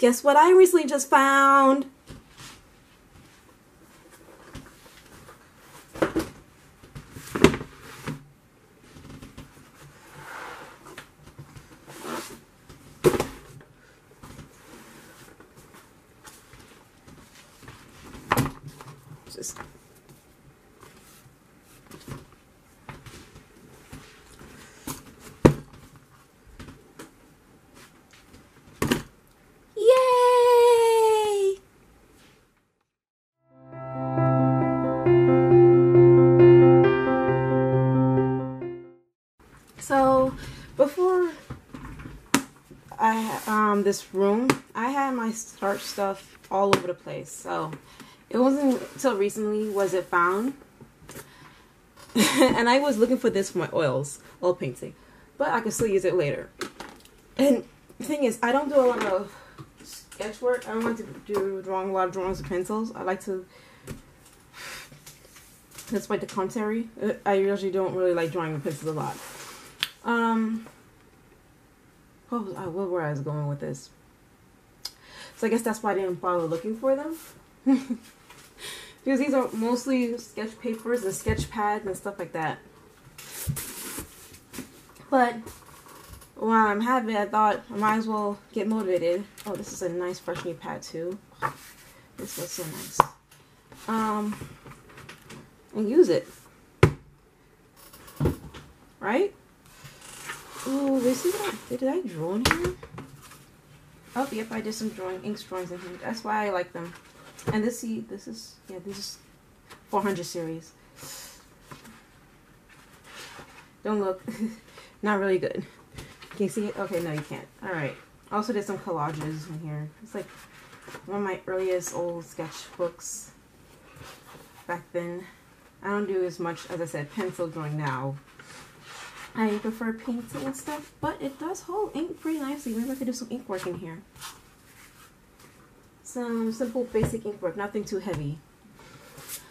Guess what I recently just found? Just yay! So before this room, I had my starch stuff all over the place. So it wasn't until recently was it found. And I was looking for this for my oil painting, but I could still use it later. And the thing is, I don't do a lot of sketch work. I don't like to do a lot of drawings with pencils. I like to, despite the contrary, I usually don't really like drawing with pencils a lot. Where I was going with this. So I guess that's why I didn't bother looking for them. Because these are mostly sketch papers and sketch pads and stuff like that. But while I'm having it, I thought I might as well get motivated. Oh, this is a nice fresh new pad too. This looks so nice. And use it. Right? Ooh, this is did I draw in here? Oh, yep, I did some ink drawings in here. That's why I like them. And this is 400 series. Don't look. Not really good. Can you see it? Okay, no, you can't. Alright. I also did some collages in here. It's like one of my earliest old sketchbooks back then. I don't do as much, as I said, pencil drawing now. I prefer painting and stuff, but it does hold ink pretty nicely. Maybe I could do some ink work in here. Some simple basic ink work, nothing too heavy.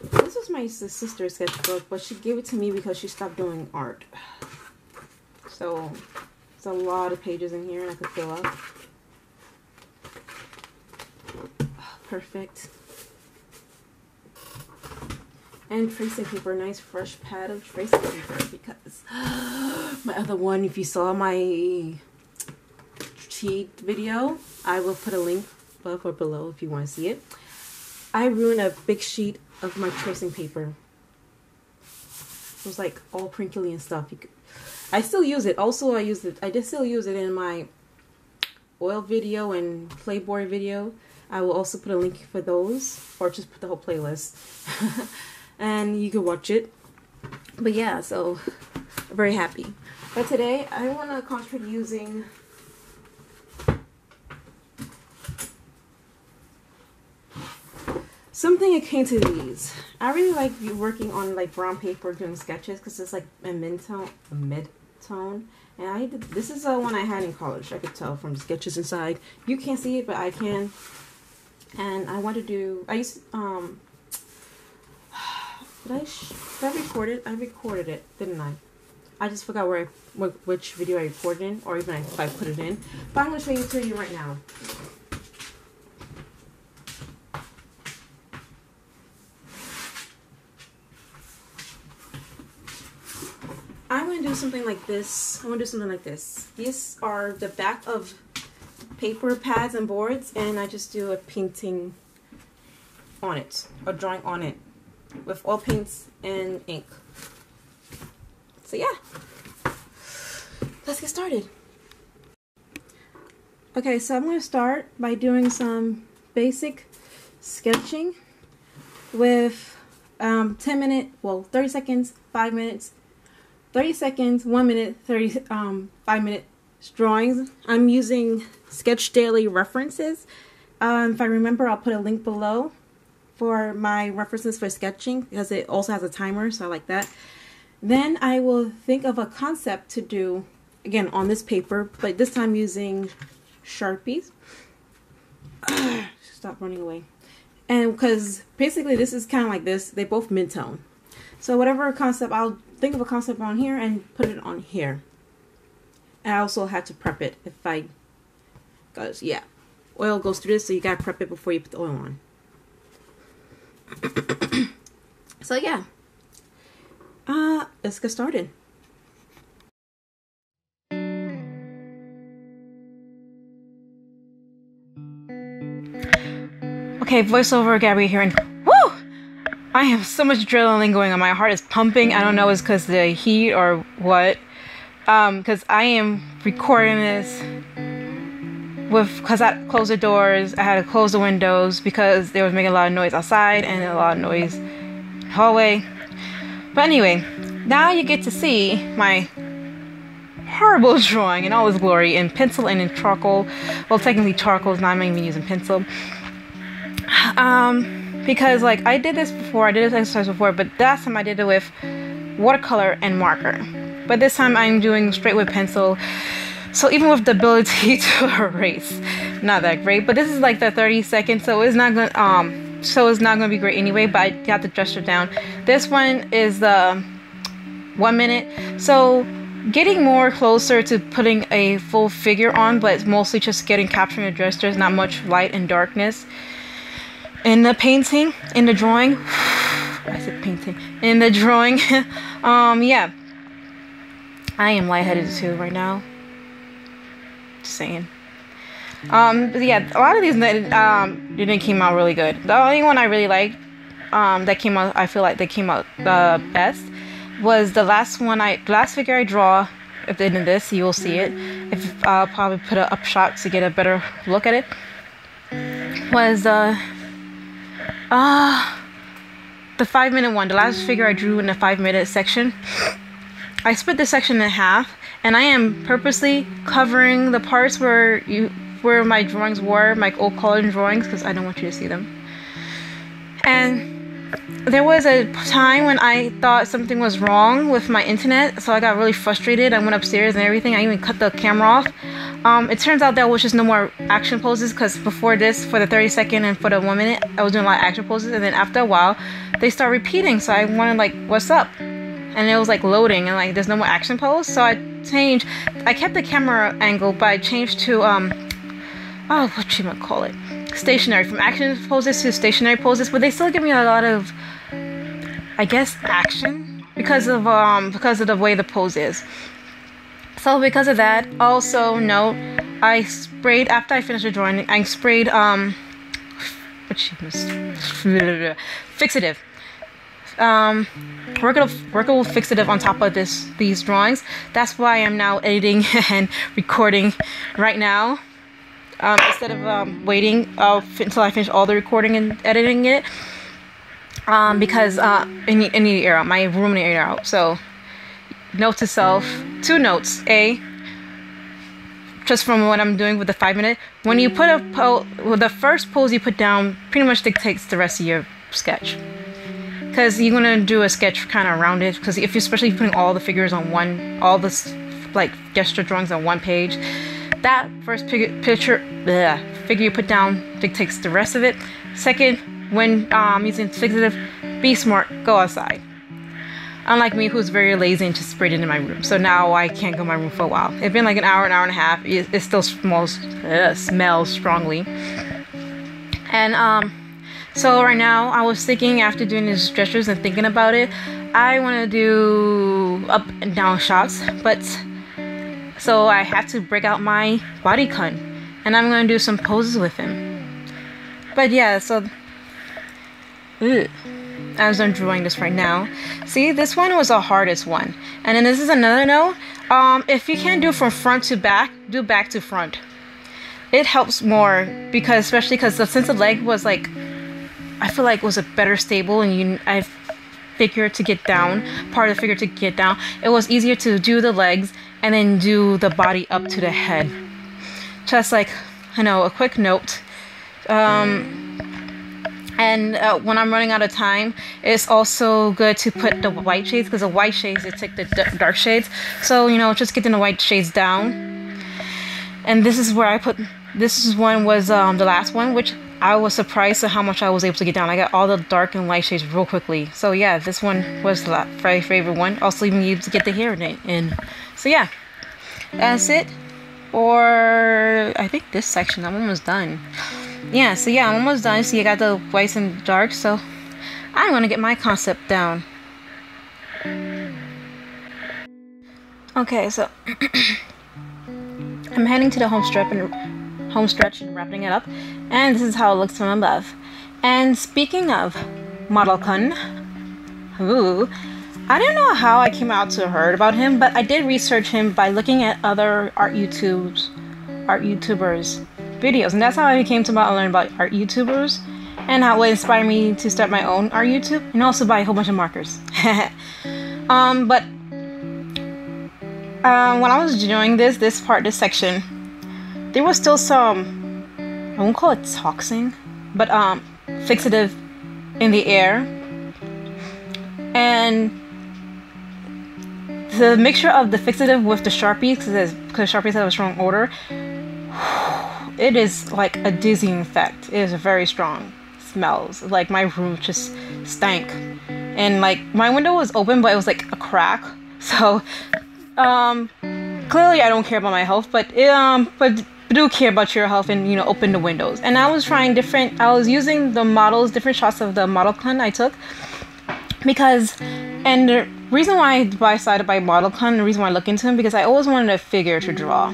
This was my sister's sketchbook, but she gave it to me because she stopped doing art. So it's a lot of pages in here and I could fill up. Perfect. And tracing paper, nice fresh pad of tracing paper, because my other one, if you saw my cheat video, I will put a link above or below if you want to see it. I ruined a big sheet of my tracing paper. It was like all crinkly and stuff. I still use it. Also, I did still use it in my oil video and Playboy video. I will also put a link for those, or just put the whole playlist. And you can watch it. But yeah, so I'm very happy. But today I want to concentrate using something akin to these. I really like working on like brown paper doing sketches because it's like a mid-tone. And this is one I had in college. I could tell from the sketches inside. You can't see it, but I can. And I want to do. I used did I record it? I recorded it, didn't I? I just forgot which video I recorded in, or even if I put it in. But I'm going to show it to you right now. I'm going to do something like this. These are the back of paper pads and boards, and I just do a painting on it, or drawing on it, with oil paints and ink. So yeah, let's get started. Okay, so I'm going to start by doing some basic sketching with 30 seconds, 5 minutes, 30 seconds, 1 minute, 5 minute drawings. I'm using Sketch Daily references. If I remember, I'll put a link below for my references for sketching, because it also has a timer, so I like that. Then I will think of a concept to do, again, on this paper, but this time using Sharpies. Stop running away. And because basically this is kind of like this, they both mid-tone. So whatever concept, I'll think of a concept on here and put it on here. And I also had to prep it because yeah. oil goes through this, so you gotta prep it before you put the oil on. So yeah, let's get started. Okay, voiceover Gabby here, and woo! I have so much adrenaline going on. My heart is pumping. I don't know if it's because of the heat or what. Because I am recording this because I had to close the doors. I had to close the windows because they was making a lot of noise outside and a lot of noise in the hallway. But anyway, now you get to see my horrible drawing in all its glory in pencil and in charcoal. Well, technically charcoal is not even using pencil. Because like I did this exercise before, but last time I did it with watercolor and marker. But this time I'm doing straight with pencil. So even with the ability to erase, not that great. But this is like the 30 seconds, so it's not gonna be great anyway. But I got the gesture down. This one is the 1 minute. So getting more closer to putting a full figure on, but it's mostly just capturing the gestures, not much light and darkness. In the painting, in the drawing, I said painting, in the drawing, yeah, I am lightheaded too right now, just saying, but yeah, a lot of these didn't came out really good. The only one I really liked, that came out, I feel like they came out the best, was the last figure I draw. At the end of this, you will see it, if I'll probably put it up shot to get a better look at it, was, the 5-minute one, the last figure I drew in the 5-minute section. I split this section in half, and I am purposely covering the parts where my drawings were, my old colored drawings, because I don't want you to see them. And there was a time when I thought something was wrong with my internet, so I got really frustrated. I went upstairs and everything. I even cut the camera off. It turns out there was just no more action poses, because before this, for the 30-second and for the 1 minute, I was doing a lot of action poses, and then after a while, they start repeating. So I wanted like, what's up? And it was like loading, and like there's no more action pose. So I kept the camera angle, but I changed to what you might call it, stationary, from action poses to stationary poses. But they still give me a lot of, I guess, action because of the way the pose is. So because of that, also note, I sprayed, after I finished the drawing, I sprayed fixative. Workable fixative on top of these drawings. That's why I'm now editing and recording right now, instead of waiting until I finish all the recording and editing it, because I need to air out, my room needs to air out. So note to self, 2 notes. A, just from what I'm doing with the 5-minute, when you put the first pose you put down pretty much dictates the rest of your sketch, because you're gonna do a sketch kind of around it. Because if you're especially putting all the figures on all this like gesture drawings on one page, that first figure you put down dictates the rest of it. Second, when using fixative, be smart, go outside. Unlike me, who's very lazy and just sprayed it in my room. So now I can't go in my room for a while. It's been like an hour and a half. It still smells strongly. And so right now, I was thinking, after doing these gestures and thinking about it, I want to do up and down shots. But so I have to break out my body cut, and I'm going to do some poses with him. But yeah, so as I'm drawing this right now, see, this one was the hardest one. And then this is another note. If you can't do from front to back, do back to front. It helps more, because especially because since the leg was like, I feel like it was a better stable, and I figure to get down, part of the figure to get down, it was easier to do the legs and then do the body up to the head. Just like, a quick note. And when I'm running out of time, it's also good to put the white shades, because the white shades, they take the dark shades. So, just getting the white shades down. And this is where this one was the last one, which I was surprised at how much I was able to get down. I got all the dark and light shades real quickly. So yeah, this one was my favorite one. Also even able to get the hair in. So yeah, that's it. or I think this section. I'm almost done. Yeah, so yeah, I'm almost done. See, I got the whites and darks, so I'm gonna get my concept down. Okay, so I'm heading to the home stretch and wrapping it up, and this is how it looks from above. And speaking of Model Kun, I don't know how I came out to heard about him, but I did research him by looking at other art YouTubers videos, and that's how I came to learn about art YouTubers, and how it inspired me to start my own art YouTube, and also buy a whole bunch of markers. But when I was doing this section, there was still some, I won't call it toxing, but fixative in the air, and the mixture of the fixative with the Sharpies, because Sharpies have a strong odor, it is like a dizzying effect. It is very strong. It smells like my room just stank, and like my window was open, but it was like a crack. So clearly I don't care about my health, but do care about your health, and open the windows. And I was trying I was using the models, different shots of the Model Kun I took, because, and the reason why I decided to buy Model Kun, the reason why I look into him, because I always wanted a figure to draw.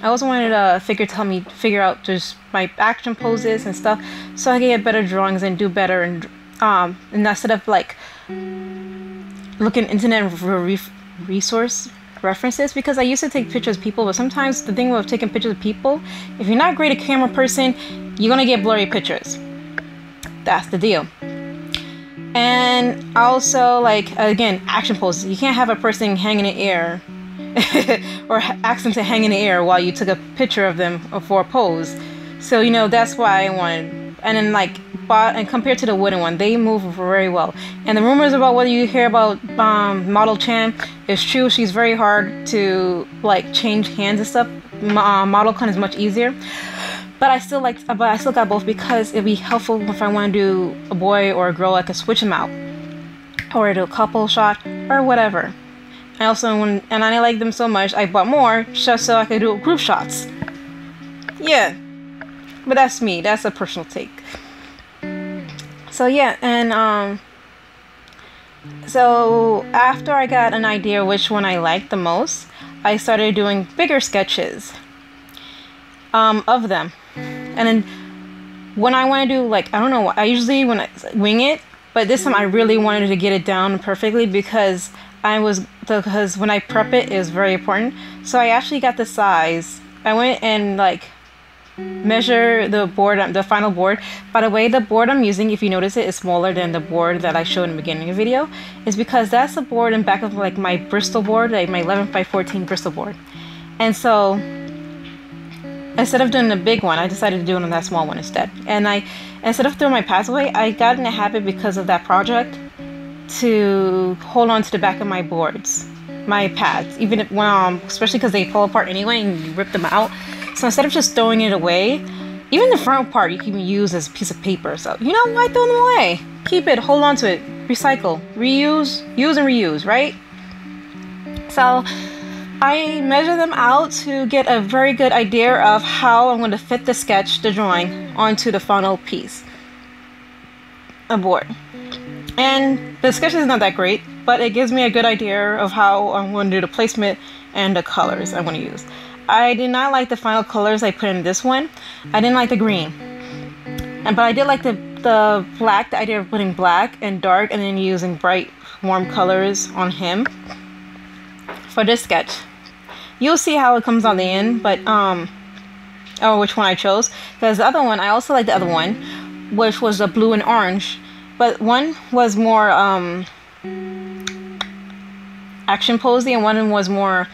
I also wanted a figure to help me figure out just my action poses and stuff, so I can get better drawings and do better, and instead of like looking internet resource references, because I used to take pictures of people, but sometimes the thing with taking pictures of people, if you're not a great camera person, you're gonna get blurry pictures. That's the deal. And also, like, again, action poses. You can't have a person hang in the air or ask them to hang in the air while you took a picture of them for a pose. So that's why I wanted. And then and compared to the wooden one, they move very well. And the rumors about what you hear about Model Chan is true. She's very hard to change hands and stuff. Model Kun is much easier. But I still got both, because it'd be helpful if I want to do a boy or a girl. I could switch them out, or do a couple shot or whatever. I like them so much, I bought more just so I could do group shots. Yeah, but that's me. That's a personal take. So yeah, and so after I got an idea which one I liked the most, I started doing bigger sketches of them. And then when I want to do, I don't know, I usually when I wing it, but this time I really wanted to get it down perfectly, because when I prep it is very important. So I actually got the size. I went and measure the board, the final board. By the way, the board I'm using, if you notice it, is smaller than the board that I showed in the beginning of the video, is because that's the board in back of my Bristol board, my 11x14 Bristol board. And so instead of doing the big one, I decided to do it on that small one instead. And instead of throwing my pads away, I got in the habit, because of that project, to hold on to the back of my boards, my pads, even if, especially because they fall apart anyway and you rip them out. So instead of just throwing it away, even the front part you can use as a piece of paper. So why throw them away? Keep it, hold on to it, recycle, reuse, use and reuse, right? So I measure them out to get a very good idea of how I'm going to fit the drawing onto the final piece of board. And the sketch is not that great, but it gives me a good idea of how I'm going to do the placement and the colors I'm going to use. I did not like the final colors I put in this one. I didn't like the green, but I did like the black, the idea of putting black and dark and then using bright warm colors on him for this sketch. You'll see how it comes on the end, but which one I chose, because the other one, I also like the other one, which was a blue and orange, but one was more action posy and one was more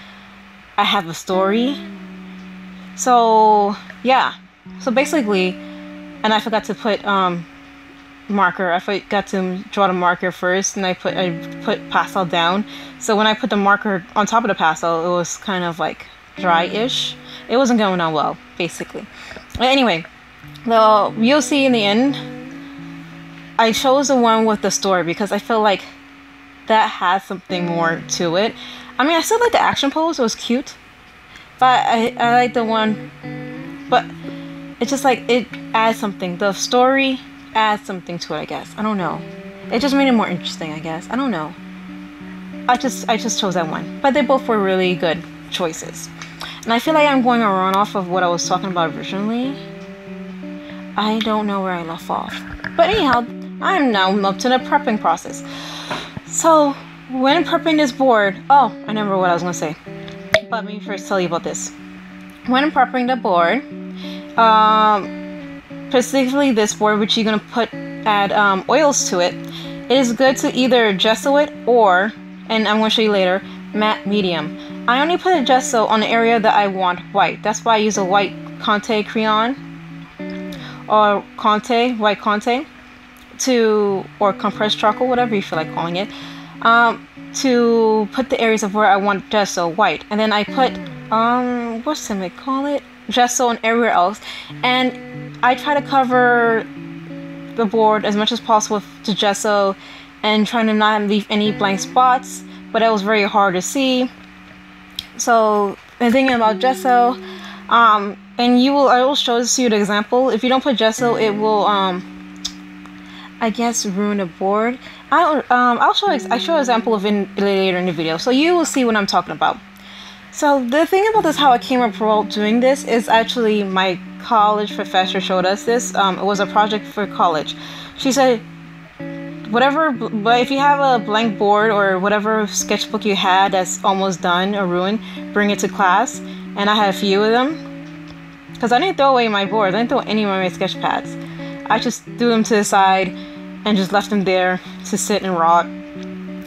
I have a story. So yeah, so basically, and I forgot to put marker. I forgot to draw the marker first, and I put pastel down. So when I put the marker on top of the pastel, it was kind of dry-ish. It wasn't going on well, basically. But anyway, you'll see in the end, I chose the one with the story because I feel like that has something more to it. I mean, I still like the action pose. It was cute. But I like the one, but it's just like it adds something. The story adds something to it, I guess. I don't know. It just made it more interesting, I guess. I don't know. I just chose that one. But they both were really good choices. And I feel like I'm going around off of what I was talking about originally. I don't know where I left off. But anyhow, I'm now up to the prepping process. So, when prepping this board... Oh, I remember what I was going to say. But let me first tell you about this. When prepping the board, specifically this board, which you're going to add oils to it, it is good to either gesso it or, and I'm going to show you later, matte medium. I only put a gesso on the area that I want white. That's why I use a white Conte crayon, or Conte, white Conte, or compressed charcoal, whatever you feel like calling it, to put the areas of where I want gesso white. And then I put, what's the name call it? Gesso and everywhere else. And I try to cover the board as much as possible with the gesso and trying to not leave any blank spots, but that was very hard to see. So, the thing about gesso, and I will show this to you the example. If you don't put gesso, it will, I guess, ruin the board. I show an example of it later in the video, so you will see what I'm talking about. So the thing about this, how I came up doing this, is actually my college professor showed us this. It was a project for college. She said, but if you have a blank board or whatever sketchbook you had that's almost done or ruined, bring it to class. And I had a few of them, because I didn't throw away my boards. I didn't throw any of my sketch pads. I just threw them to the side and just left them there to sit and rot.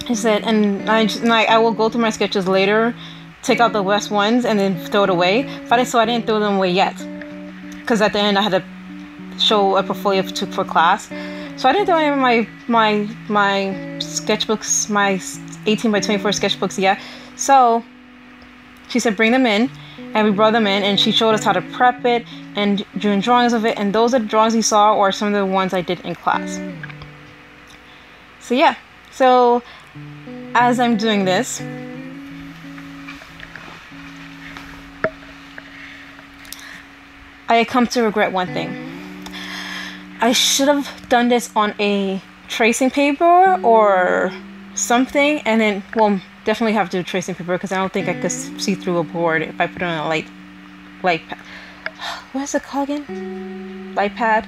He said, and I will go through my sketches later, take out the best ones, and then throw it away. So I didn't throw them away yet, because at the end I had to show a portfolio for class. So I didn't throw any of my sketchbooks, my 18 by 24 sketchbooks yet. So she said bring them in, and we brought them in, and she showed us how to prep it and doing drawings of it. And those are the drawings you saw, or some of the ones I did in class. So yeah, so as I'm doing this, I come to regret one thing. I should have done this on a tracing paper or something, and then, well, definitely have to do tracing paper, because I don't think I could see through a board if I put it on a light pad. What is it called again? Light pad?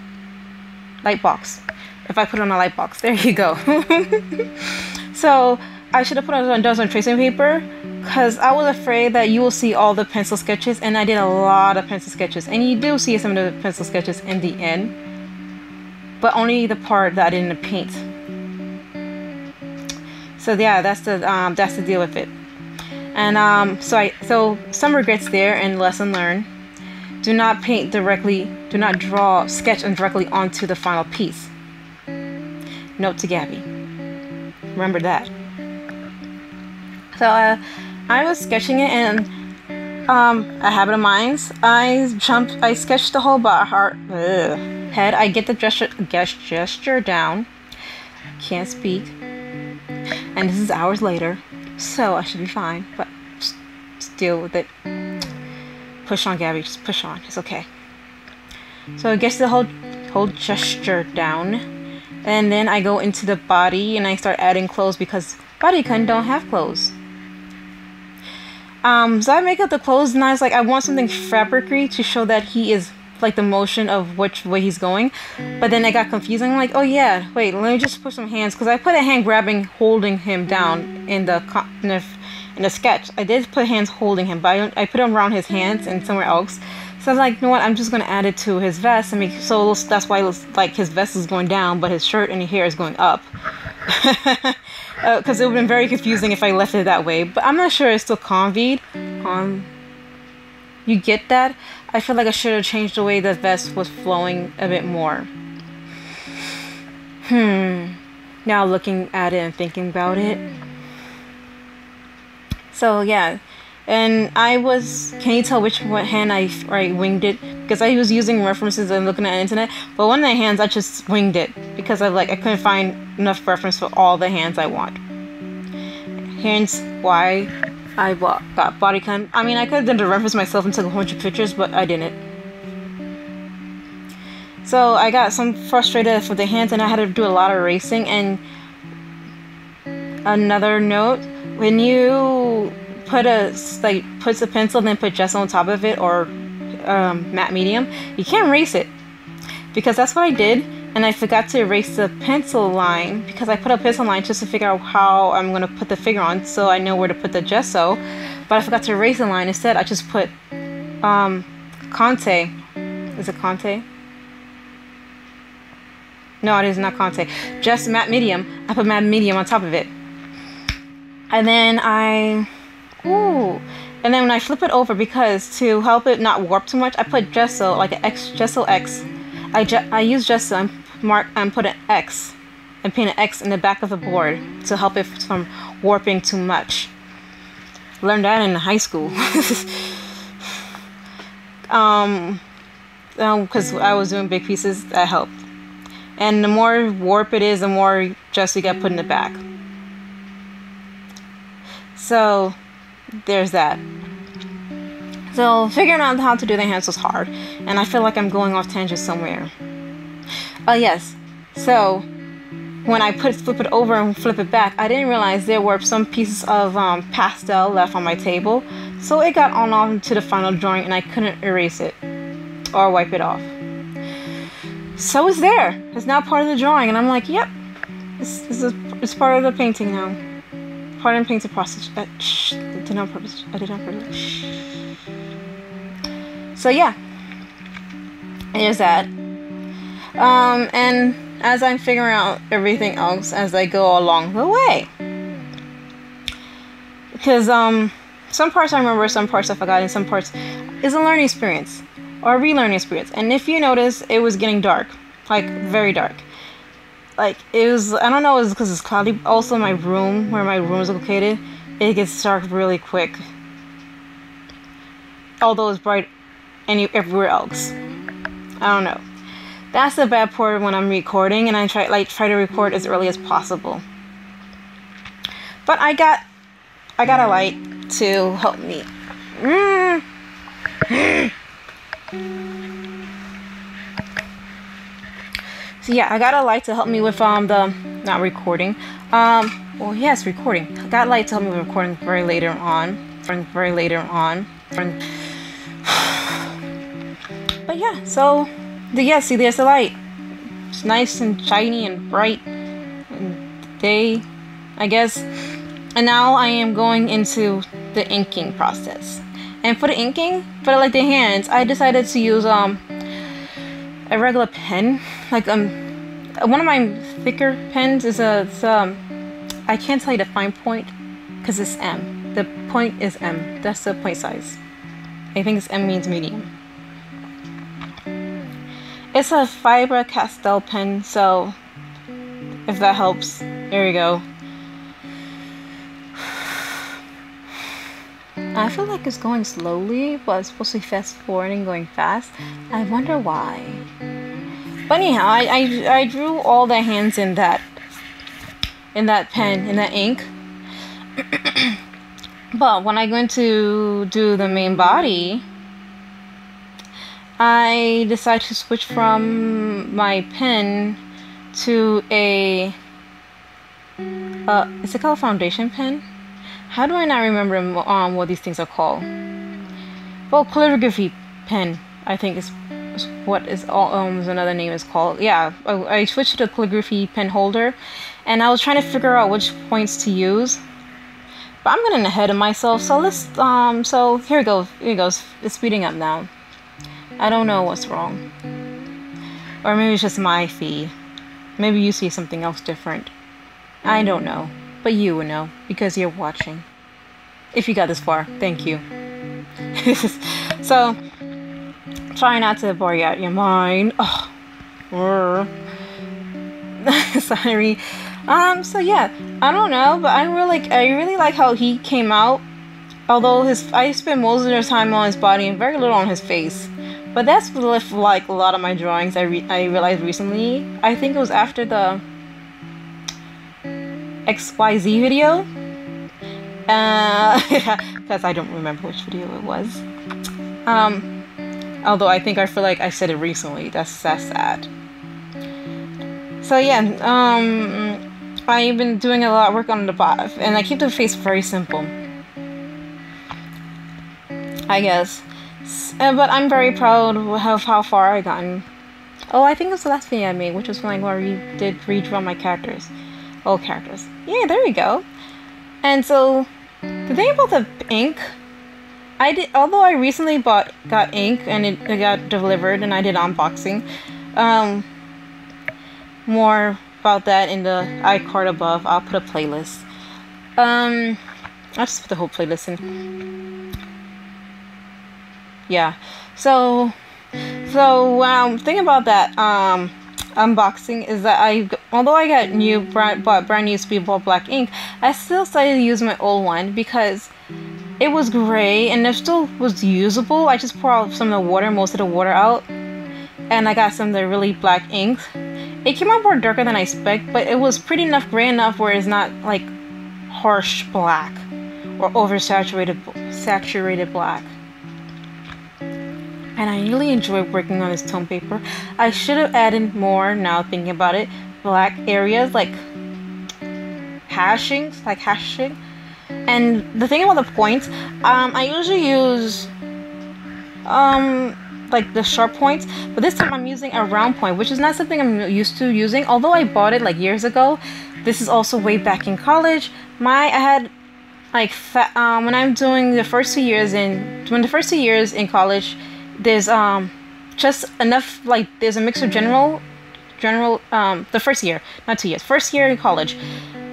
Light box. If I put it on a light box, there you go. So I should have put it on tracing paper, because I was afraid that you will see all the pencil sketches, and I did a lot of pencil sketches, and you do see some of the pencil sketches in the end, but only the part that I didn't paint. So yeah, that's the deal with it. And so some regrets there, and lesson learned: do not paint directly, do not sketch directly onto the final piece. Note to Gabby, remember that. So I was sketching it, and a habit of mine, I sketched the whole head. I get the gesture down, can't speak, and this is hours later, so I should be fine, but just deal with it. Push on, Gabby, just push on, it's okay. So it gets the whole gesture down, and then I go into the body and I start adding clothes, because body don't have clothes. So I make up the clothes, and I was like, I want something fabric-y to show that he is, like, the motion of which way he's going. But then I got confused. I'm like, oh yeah, wait, let me just put some hands, because I put a hand holding him down in the sketch. I did put hands holding him, but I put them around his hands and somewhere else. So I was like, you know what, I'm just gonna add it to his vest, and so that's why it looks like his vest is going down, but his shirt and his hair is going up. Because it would have been very confusing if I left it that way. But I'm not sure it's still convied. You get that? I feel like I should have changed the way the vest was flowing a bit more. Now looking at it and thinking about it. So yeah. And can you tell which hand I winged it? Because I was using references and looking at the internet. But one of the hands, I just winged it. Because I couldn't find enough reference for all the hands I want. Hence why I got body con. I mean, I could have done the reference myself and took a bunch of pictures, but I didn't. So I got some frustrated with the hands, and I had to do a lot of erasing. And another note: when you put puts a pencil, then put gesso on top of it, or matte medium, you can't erase it, because that's what I did. And I forgot to erase the pencil line, because I put a pencil line just to figure out how I'm going to put the figure on, so I know where to put the gesso. But I forgot to erase the line. Instead, I just put Conte. Is it Conte? No, it is not Conte. Just matte medium. I put matte medium on top of it. And then and then when I flip it over, because to help it not warp too much, I put gesso, like an Gesso X. I use gesso and put an X and paint an X in the back of the board to help it from warping too much. Learned that in high school. Because I was doing big pieces, that helped. And the more warp it is, the more gesso you got put in the back. So there's that. So figuring out how to do the hands was hard, and I feel like I'm going off tangent somewhere. Oh yes, so when I flip it over and flip it back, I didn't realize there were some pieces of pastel left on my table, so it got on to the final drawing, and I couldn't erase it or wipe it off. So it's there. It's now part of the drawing, and I'm like, yep, it's part of the painting now. Part of the painting process. Shh, I did it on purpose. Shh. So yeah, there's that. And as I'm figuring out everything else as I go along the way, because some parts I remember, some parts I forgot, and some parts is a learning experience or a relearning experience. And if you notice, it was getting dark, like very dark. Like it was, I don't know, it was because it's cloudy. Also, my room, where my room is located, it gets dark really quick. Although it's bright everywhere else. I don't know. That's the bad part when I'm recording, and I try to record as early as possible. But I got a light to help me. So yeah, I got a light to help me with the not recording. Well, yes, recording. I got a light to help me with recording very later on. But yeah, so see, there's the light. It's nice and shiny and bright and day, I guess. And now I am going into the inking process. And for the inking, for like the hands, I decided to use a regular pen. Like one of my thicker pens is I can't tell you the fine point because it's M. The point is M. That's the point size. I think it's M means medium. It's a fiber Castell pen, so if that helps, there you go. I feel like it's going slowly, but it's supposed to be fast forwarding, going fast. I wonder why. But anyhow, I drew all the hands in that pen, in that ink. But when I'm going to do the main body, I decided to switch from my pen to a is it called a foundation pen? How do I not remember what these things are called? Well, calligraphy pen, I think is what is another name is called. Yeah, I switched to the calligraphy pen holder, and I was trying to figure out which points to use. But I'm getting ahead of myself, so let's so here it goes. It's speeding up now. I don't know what's wrong. Or maybe it's just my feed. Maybe you see something else different. I don't know. But you would know because you're watching. If you got this far, thank you. So, try not to bore you out your mind. Oh. Sorry. So yeah, I don't know, but I really like how he came out. Although I spent most of the time on his body and very little on his face. But that's like a lot of my drawings I realized recently. I think it was after the XYZ video. because I don't remember which video it was. Although I think I feel like I said it recently. That's sad. So yeah, I've been doing a lot of work on the bot, and I keep the face very simple, I guess. But I'm very proud of how far I've gotten. Oh, I think it was the last video I made, which was when I did redraw my characters. Old characters. Yeah, there we go. And so, the thing about the ink, although I recently got ink and it got delivered and I did unboxing, more about that in the iCard above. I'll put a playlist. I'll just put the whole playlist in. Yeah. So thing about that unboxing is that although I got bought brand new Speedball black ink, I still decided to use my old one because it was gray and it still was usable. I just poured out some of the water, most of the water out, and I got some of the really black ink. It came out more darker than I expected, but it was pretty enough gray enough where it's not like harsh black or saturated black. And I really enjoyed working on this tone paper. I should have added more, now thinking about it, black areas like hashing. And the thing about the points, I usually use like the sharp points, but this time I'm using a round point, which is not something I'm used to using. Although I bought it like years ago, this is also way back in college. I had like when I'm doing the first 2 years in college, there's just enough, like there's a mix of general the first year, not 2 years, first year in college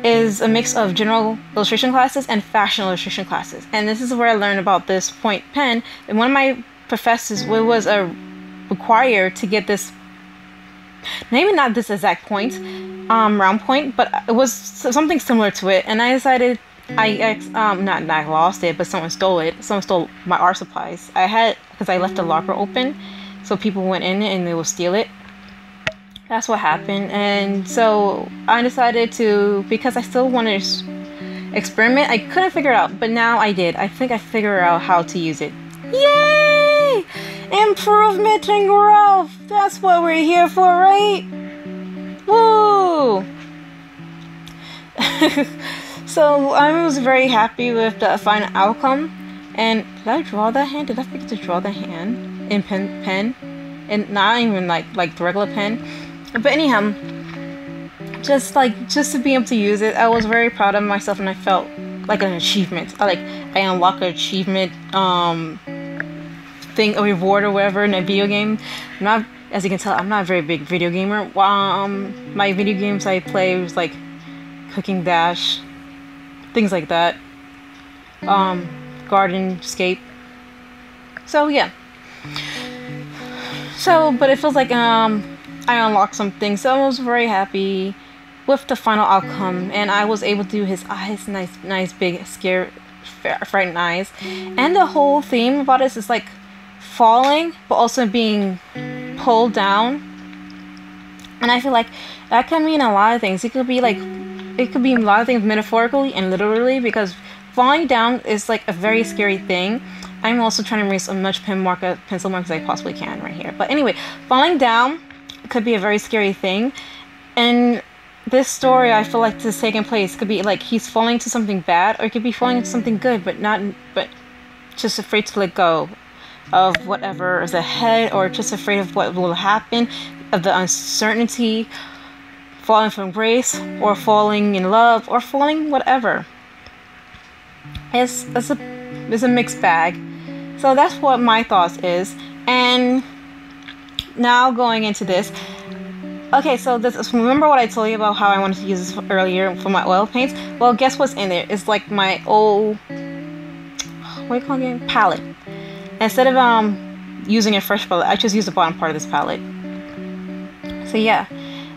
is a mix of general illustration classes and fashion illustration classes. And this is where I learned about this point pen. And one of my professors was required to get this, maybe not this exact point, round point, but it was something similar to it. And I decided not I lost it, but someone stole it. Someone stole my art supplies. Because I left the locker open, so people went in and they will steal it. That's what happened. And so I decided to, because I still want to experiment, I couldn't figure it out, but now I did. I think I figured out how to use it. Yay! Improvement and growth! That's what we're here for, right? Woo! So I was very happy with the final outcome. And did I draw that hand? Did I forget to draw the hand in pen? And not even like the regular pen. But anyhow, just to be able to use it, I was very proud of myself, and I felt like an achievement. I unlocked an achievement thing, a reward or whatever in a video game. As you can tell, I'm not a very big video gamer. My video games I play was like Cooking Dash, things like that. Gardenscape. So yeah. But it feels like I unlocked some things, so I was very happy with the final outcome, and I was able to do his eyes, nice big scare frightened eyes. And the whole theme about this is like falling but also being pulled down, and I feel like that can mean a lot of things. It could be a lot of things metaphorically and literally, because falling down is like a very scary thing. I'm also trying to erase as much pencil marks as I possibly can right here. But anyway, falling down could be a very scary thing. And this story, I feel like, is taking place could be like he's falling to something bad, or it could be falling into something good, but just afraid to let go of whatever is ahead, or just afraid of what will happen, of the uncertainty, falling from grace, or falling in love, or falling whatever. It's a mixed bag. So that's what my thoughts is. And now going into this. Okay, so remember what I told you about how I wanted to use this earlier for my oil paints? Well, guess what's in there? It's like my old, what do you call it again? Palette. Instead of using a fresh palette, I just used the bottom part of this palette. So yeah.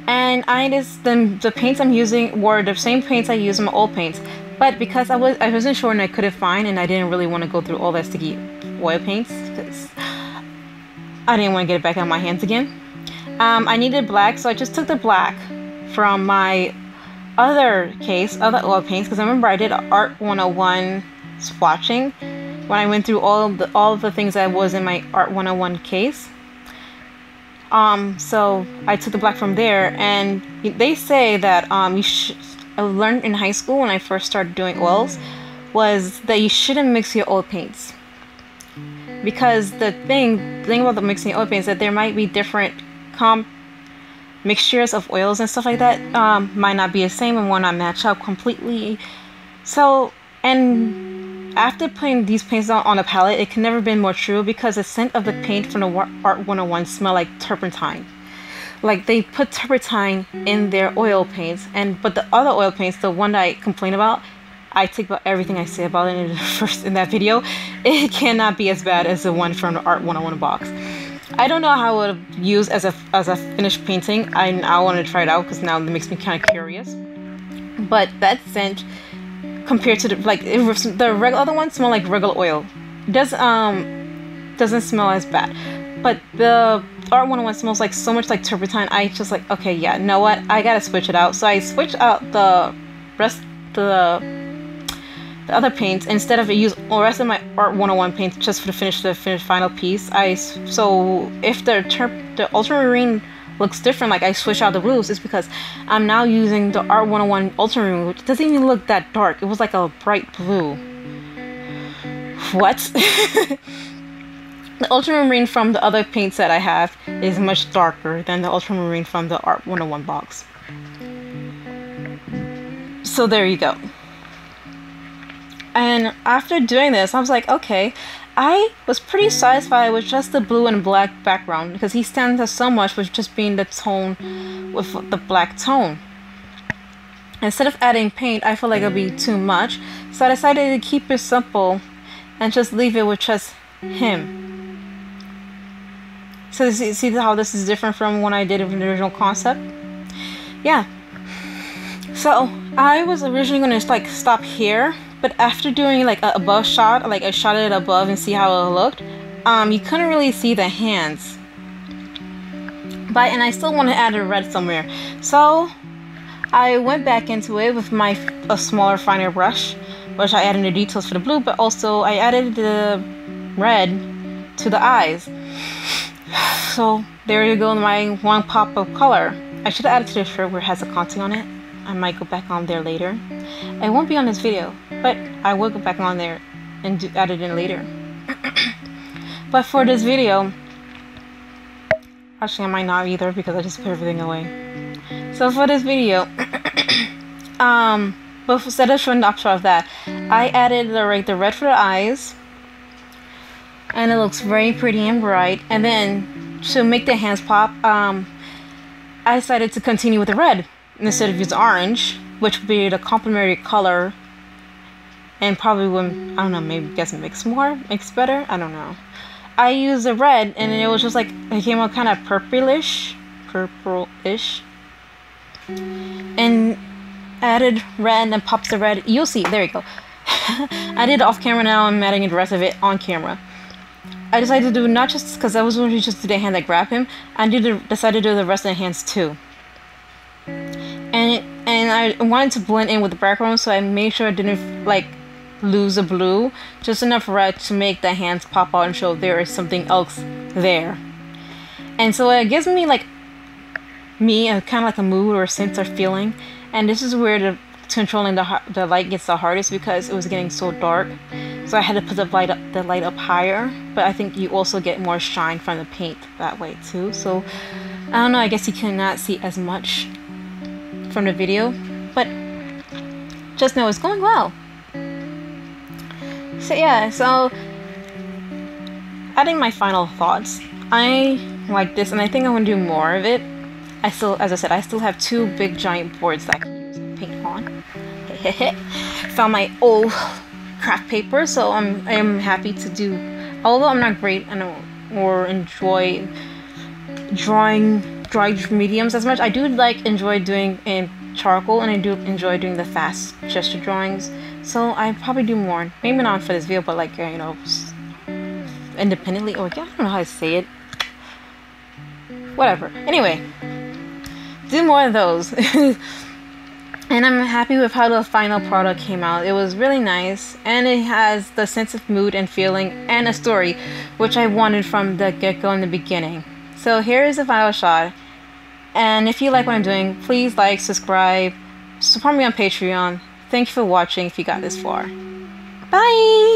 And the paints I'm using were the same paints I used in my old paints. But because I wasn't sure and I couldn't find, and I didn't really want to go through all that sticky oil paints, because I didn't want to get it back on my hands again. I needed black, so I just took the black from my other oil paints, because I remember I did Art 101 swatching when I went through all of the things that was in my Art 101 case. So I took the black from there, and they say that I learned in high school when I first started doing oils was that you shouldn't mix your oil paints, because the thing about the mixing oil paints is that there might be different mixtures of oils and stuff like that, might not be the same and will not match up completely. So, and after putting these paints on a palette, it can never been more true, because the scent of the paint from the Art 101 smell like turpentine. Like they put turpentine in their oil paints, but the other oil paints, the one that I complain about, I take about everything I say about it in that video. It cannot be as bad as the one from the Art 101 box. I don't know how it would use as a finished painting. I want to try it out, because now it makes me kind of curious. But that scent, compared to the other ones smell like regular oil. It doesn't smell as bad. But the Art 101 smells like so much like turpentine. I just like, okay, yeah, you know what? I gotta switch it out. So I switched out the rest the other paints. Instead of use the rest of my Art 101 paints just for the finished final piece. So if the ultramarine looks different, like I switch out the blues, is because I'm now using the Art 101 ultramarine, which doesn't even look that dark. It was like a bright blue. What? The ultramarine from the other paints that I have is much darker than the ultramarine from the Art 101 box. So there you go. And after doing this, I was like, okay, I was pretty satisfied with just the blue and black background, because he stands out so much with just being the tone, with the black tone. Instead of adding paint, I feel like it'll be too much, so I decided to keep it simple and just leave it with just him. So see how this is different from when I did it in the original concept? Yeah. So I was originally going to like stop here, but after doing like a above shot, like I shot it above and see how it looked, you couldn't really see the hands. And I still want to add a red somewhere. So I went back into it with a smaller, finer brush, which I added the details for the blue, but also I added the red to the eyes. So there you go, my one pop of color. I should have added to the shirt where it has a content on it. I might go back on there later. It won't be on this video, but I will go back on there and add it in later. But for this video, actually I might not either, because I just put everything away. So for this video, but instead of showing the option of that, I added the red for the eyes, and it looks very pretty and bright. And then to make the hands pop, I decided to continue with the red instead of use orange, which would be the complementary color, and probably would, I don't know, maybe guess it makes better, I don't know. I used the red, and it was just like, it came out kind of purplish, and added red and pops the red. You'll see, there you go. I did it off camera, now I'm adding the rest of it on camera. I decided to do, not just because I was going to just do the hand that grabbed him, I decided to do the rest of the hands too. And I wanted to blend in with the background, so I made sure I didn't like lose the blue, just enough red to make the hands pop out and show there is something else there. And so it gives me like kind of like a mood or a sense or feeling. And this is where the controlling the light gets the hardest, because it was getting so dark. So I had to put the light up higher, but I think you also get more shine from the paint that way too. So I don't know, I guess you cannot see as much from the video, but just know it's going well. So yeah, so adding my final thoughts, I like this, and I think I want to do more of it. As I said, I still have 2 big giant boards that I can use paint on. Found my old craft paper, so I'm happy to do. Although I'm not great or enjoy drawing dry mediums as much, I do enjoy doing in charcoal, and I do enjoy doing the fast gesture drawings. So I probably do more. Maybe not for this video, but like you know, independently, or I don't know how to say it. Whatever. Anyway, do more of those. And I'm happy with how the final product came out. It was really nice, and it has the sense of mood and feeling and a story, which I wanted from the get-go in the beginning. So here is the final shot. And if you like what I'm doing, please like, subscribe, support me on Patreon. Thank you for watching if you got this far. Bye!